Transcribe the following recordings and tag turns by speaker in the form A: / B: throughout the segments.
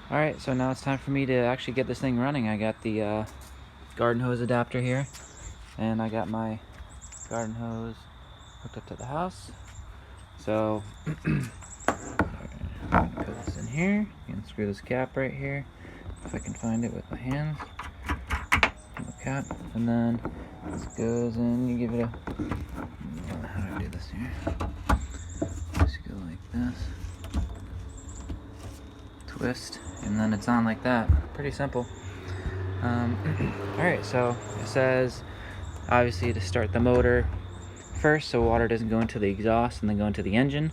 A: Alright, so now it's time for me to actually get this thing running. I got the garden hose adapter here, and I got my garden hose hooked up to the house. So, put this in here, and screw this cap right here, if I can find it with my hands. The cap, and then this goes in, you give it a, how do I do this here? Just go like this, twist, and then it's on like that. Pretty simple. Alright, so it says obviously to start the motor first so water doesn't go into the exhaust and then go into the engine.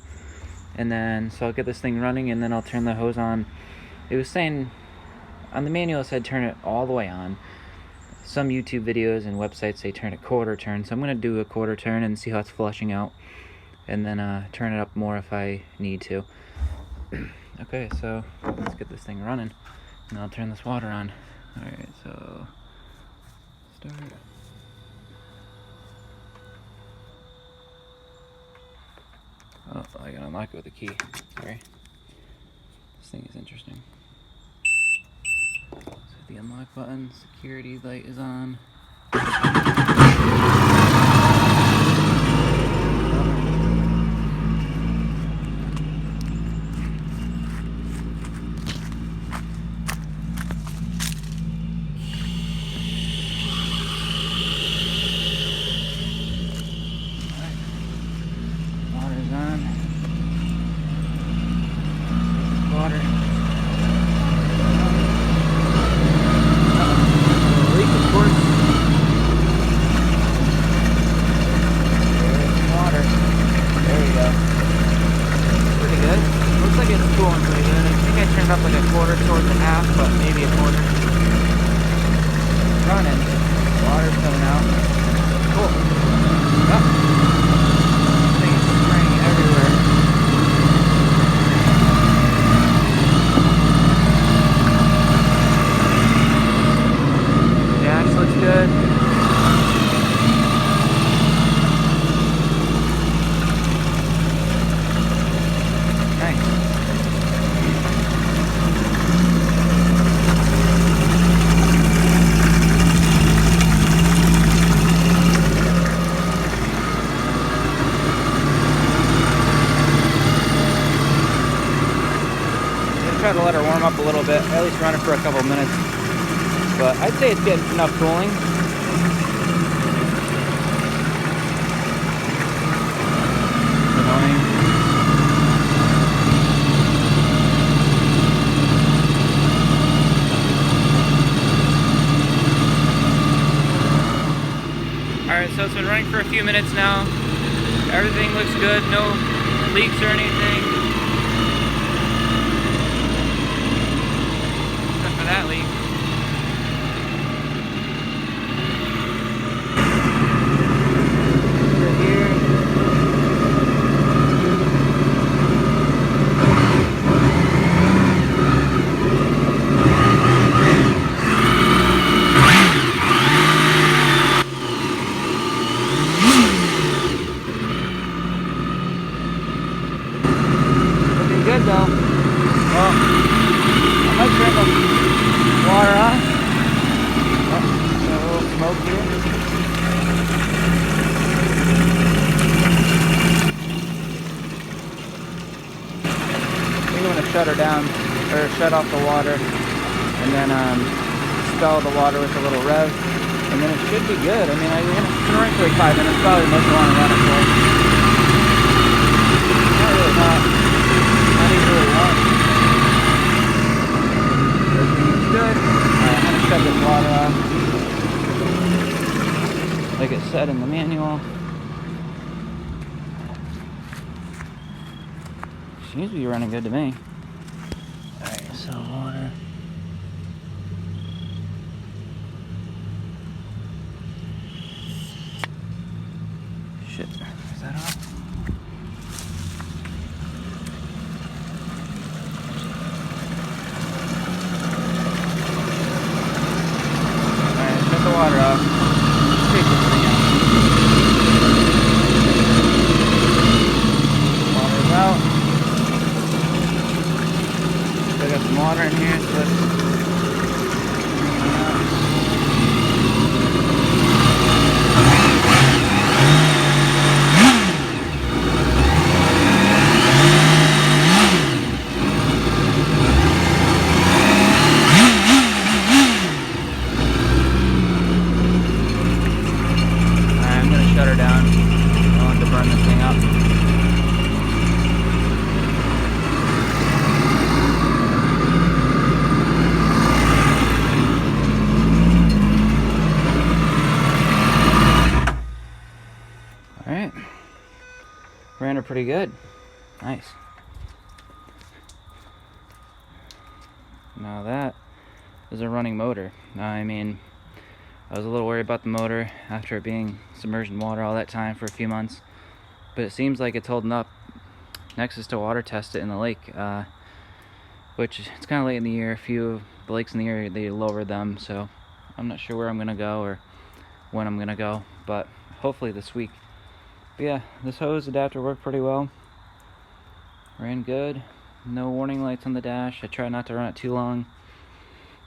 A: And then, so I'll get this thing running and then I'll turn the hose on. It was saying, on the manual it said turn it all the way on. Some YouTube videos and websites say turn it quarter turn, so I'm going to do a quarter turn and see how it's flushing out. And then turn it up more if I need to. Okay, so let's get this thing running. And I'll turn this water on. Alright, so start. Oh, I gotta unlock it with a key. Sorry. This thing is interesting. So the unlock button, security light is on. Up like a quarter towards the half, but maybe a quarter. Running. Water's coming out. Cool. Oh. This thing is spraying everywhere. Dash looks good. Nice. Try to let her warm up a little bit, at least run it for a couple minutes. But I'd say it's getting enough cooling. Annoying. Alright, so it's been running for a few minutes now. Everything looks good, no leaks or anything. That leak. Over here. Looking good though. Well, I might turn them water on. Oh, got a little smoke here. I think I'm going to shut her down, or shut off the water, and then spell the water with a little rev, and then it should be good. I mean, I'm going to run for like 5 minutes, probably most want to run it for. Not really hot. Not even really warm. Everything's good. I'm going to shut this water off, like it said in the manual. Seems to be running good to me. Alright, so water. Shit, is that on? Water off. Take this thing out. Water's out. Still got some water in in here, so let's... Shut her down. I want to burn this thing up. Alright. Ran her pretty good. Nice. Now that is a running motor. I mean, I was a little worried about the motor after it being submerged in water all that time for a few months, but it seems like it's holding up. Next is to water test it in the lake, which it's kind of late in the year. A few of the lakes in the area, they lowered them, so I'm not sure where I'm gonna go or when I'm gonna go, but hopefully this week. But yeah, this hose adapter worked pretty well. Ran good. No warning lights on the dash. I tried not to run it too long.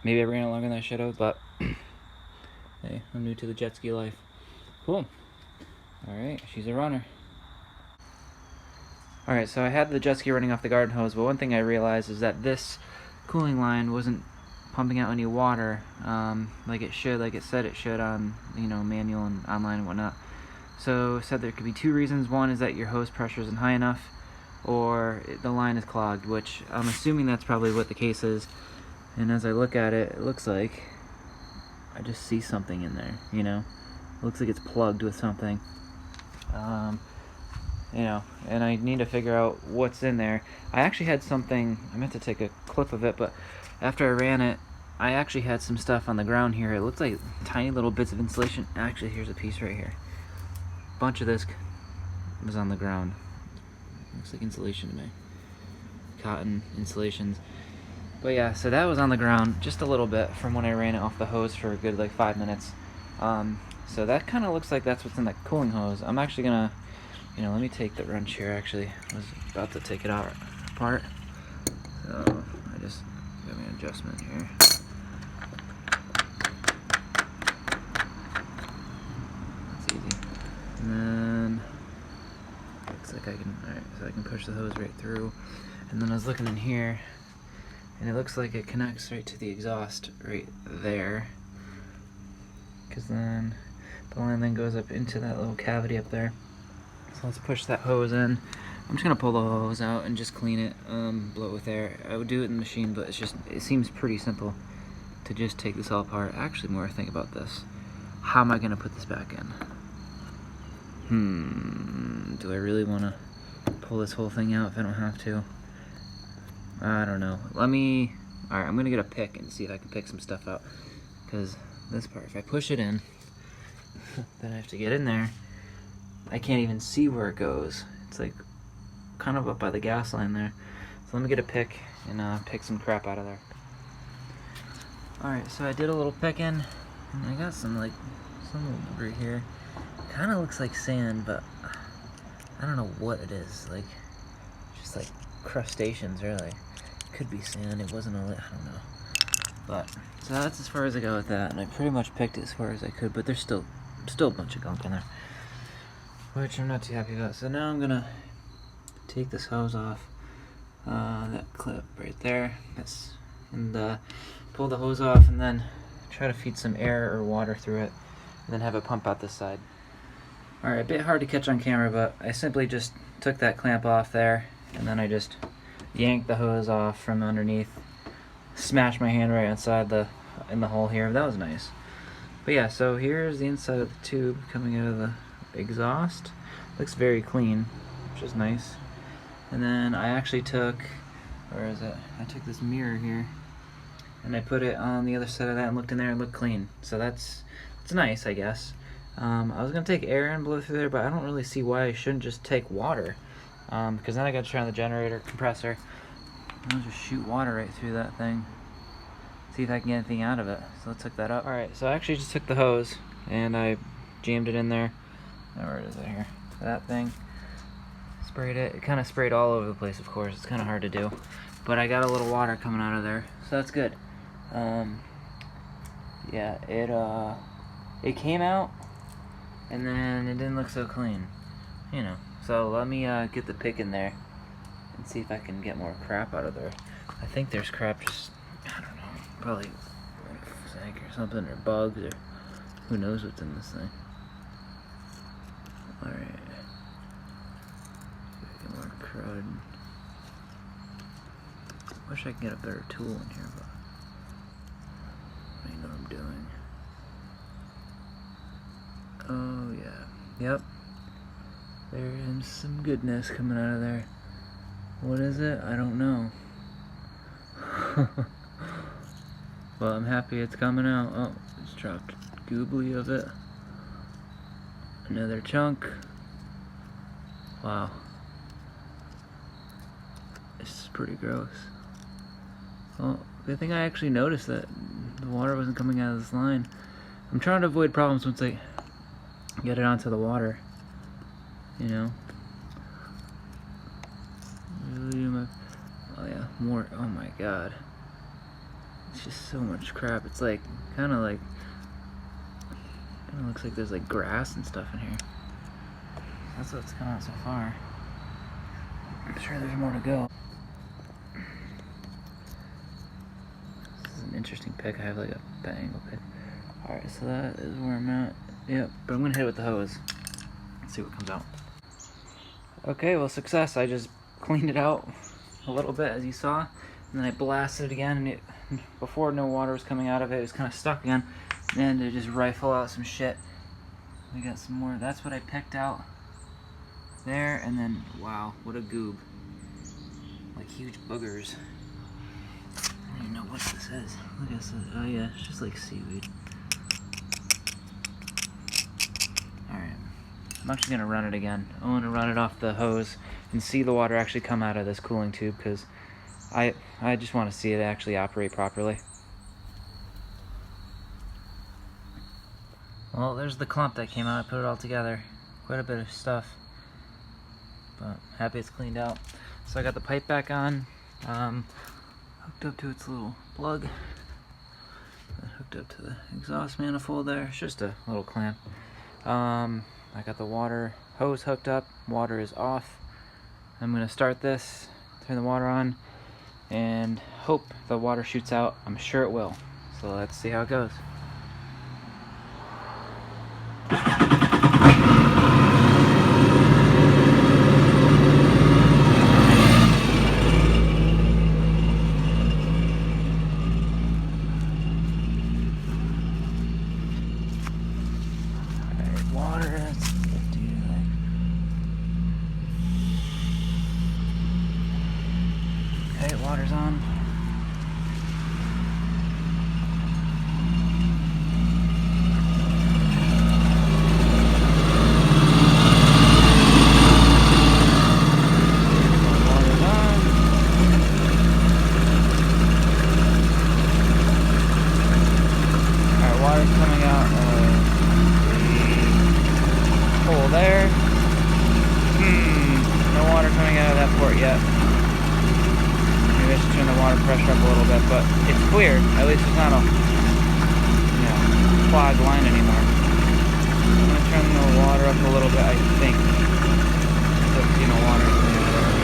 A: Maybe I ran it longer than I should have, but hey, I'm new to the jet ski life. Cool. Alright, she's a runner. Alright, so I had the jet ski running off the garden hose, but one thing I realized is that this cooling line wasn't pumping out any water like it should, like it said it should on, you know, manual and online and whatnot. So it said there could be two reasons. One is that your hose pressure isn't high enough, or the line is clogged, which I'm assuming that's probably what the case is. And as I look at it, it looks like I just see something in there, you know? It looks like it's plugged with something. You know, and I need to figure out what's in there. I actually had something, I meant to take a clip of it, but after I ran it, I actually had some stuff on the ground here. It looked like tiny little bits of insulation. Actually, here's a piece right here. A bunch of this was on the ground. Looks like insulation to me. Cotton insulations. But yeah, so that was on the ground just a little bit from when I ran it off the hose for a good like 5 minutes. So that kind of looks like that's what's in that cooling hose. I'm actually gonna, you know, let me take the wrench here. Actually, I was about to take it out apart. So I just got me an adjustment here. That's easy. And then looks like I can. All right, so I can push the hose right through. And then I was looking in here, and it looks like it connects right to the exhaust right there. Because then the line then goes up into that little cavity up there. So let's push that hose in. I'm just gonna pull the hose out and just clean it, blow it with air. I would do it in the machine, but it seems pretty simple to just take this all apart. Actually, more I think about this, how am I gonna put this back in? Do I really wanna pull this whole thing out if I don't have to? I don't know. Alright, I'm gonna get a pick and see if I can pick some stuff out. Because this part, if I push it in, then I have to get in there. I can't even see where it goes. It's like kind of up by the gas line there. So let me get a pick and pick some crap out of there. Alright, so I did a little picking, and I got some over here. Kind of looks like sand, but I don't know what it is. Like, just like crustaceans, really. Could be sand. It wasn't all. I don't know. But so that's as far as I go with that, and I pretty much picked it as far as I could. But there's still a bunch of gunk in there, which I'm not too happy about. So now I'm gonna take this hose off, that clip right there, and pull the hose off, and then try to feed some air or water through it, and then have it pump out this side. Alright, a bit hard to catch on camera, but I simply just took that clamp off there, and then I just yanked the hose off from underneath, smashed my hand right inside in the hole here. That was nice. But yeah, so here's the inside of the tube coming out of the exhaust. Looks very clean, which is nice. And then I actually took, where is it? I took this mirror here, and I put it on the other side of that and looked in there and looked clean. So that's nice, I guess. I was gonna take air and blow through there, but I don't really see why I shouldn't just take water. Because then I gotta turn on the generator compressor. I'll just shoot water right through that thing. See if I can get anything out of it. So let's hook that up. Alright, so I actually just took the hose and I jammed it in there. Now where is it here? That thing. Sprayed it. It kind of sprayed all over the place, of course. It's kind of hard to do. but I got a little water coming out of there, so that's good. Yeah, it came out, and then it didn't look so clean, you know. So let me get the pick in there and see if I can get more crap out of there. I think there's crap, just, I don't know, probably snake or something, or bugs, or who knows what's in this thing. Alright. Get more crud. Wish I could get a better tool in here, but I know what I'm doing. Oh yeah, yep. There is some goodness coming out of there. What is it? I don't know. Well, I'm happy it's coming out. Oh, just dropped goobly of it. Another chunk. Wow. This is pretty gross. Well, good thing I actually noticed that the water wasn't coming out of this line. I'm trying to avoid problems once I get it onto the water. You know? Oh yeah, more. Oh my god. It's just so much crap. It's like, kind of looks like there's like grass and stuff in here. That's what's come out so far. I'm sure there's more to go. This is an interesting pick. I have like a angle pick. Alright, so that is where I'm at. Yep, but I'm gonna hit it with the hose. Let's see what comes out. Okay, well, success. I just cleaned it out a little bit, as you saw, and then I blasted it again, and before no water was coming out of it, it was kind of stuck again, and to just rifle out some shit. We got some more. That's what I picked out there, and then, wow, what a goob. Like huge boogers. I don't even know what this is. Look at this. Oh yeah, it's just like seaweed. Alright. I'm actually going to run it again. I want to run it off the hose and see the water actually come out of this cooling tube, because I just want to see it actually operate properly. Well, there's the clump that came out. I put it all together. Quite a bit of stuff. But happy it's cleaned out. So I got the pipe back on. Hooked up to its little plug. Hooked up to the exhaust manifold there. It's just a little clamp. I got the water hose hooked up. Water is off. I'm going to start this, turn the water on, and hope the water shoots out. I'm sure it will. So let's see how it goes. Alright, water, let's do that. Okay, water's on. Coming out of the hole there. No water coming out of that port yet. Maybe I should turn the water pressure up a little bit, but it's clear. At least it's not a clogged line anymore. I'm gonna turn the water up a little bit, I think. So see no water coming out of there.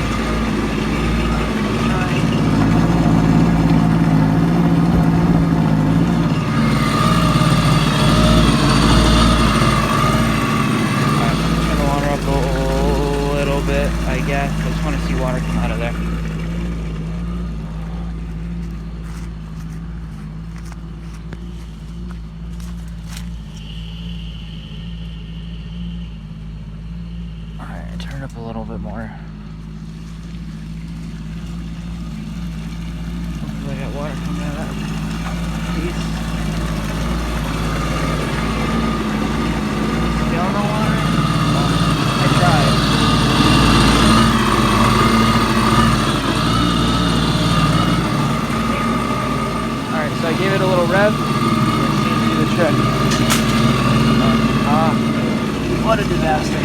A: I guess. I just want to see water come out of there. Alright, turn it up a little bit more. Hopefully I got water coming out of that piece. Still no water? I tried. So I gave it a little rev, and it seemed to do the trick. What a disaster.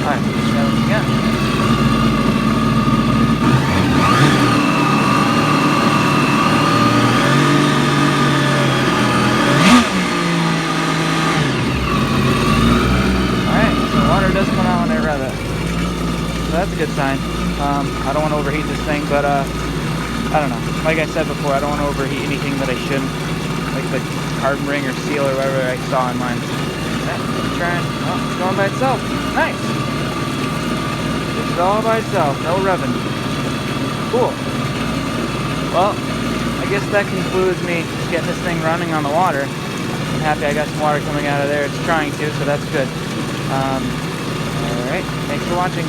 A: Alright, let's try this again. so that's a good sign. I don't want to overheat this thing, but I don't know. Like I said before, I don't want to overheat anything that I shouldn't, like the carbon ring or seal or whatever I saw in mine. Let's try and, oh, it's going by itself. Nice. It's all by itself, no revving. Cool. Well, I guess that concludes me just getting this thing running on the water. I'm happy I got some water coming out of there. It's trying to, so that's good. Alright, thanks for watching.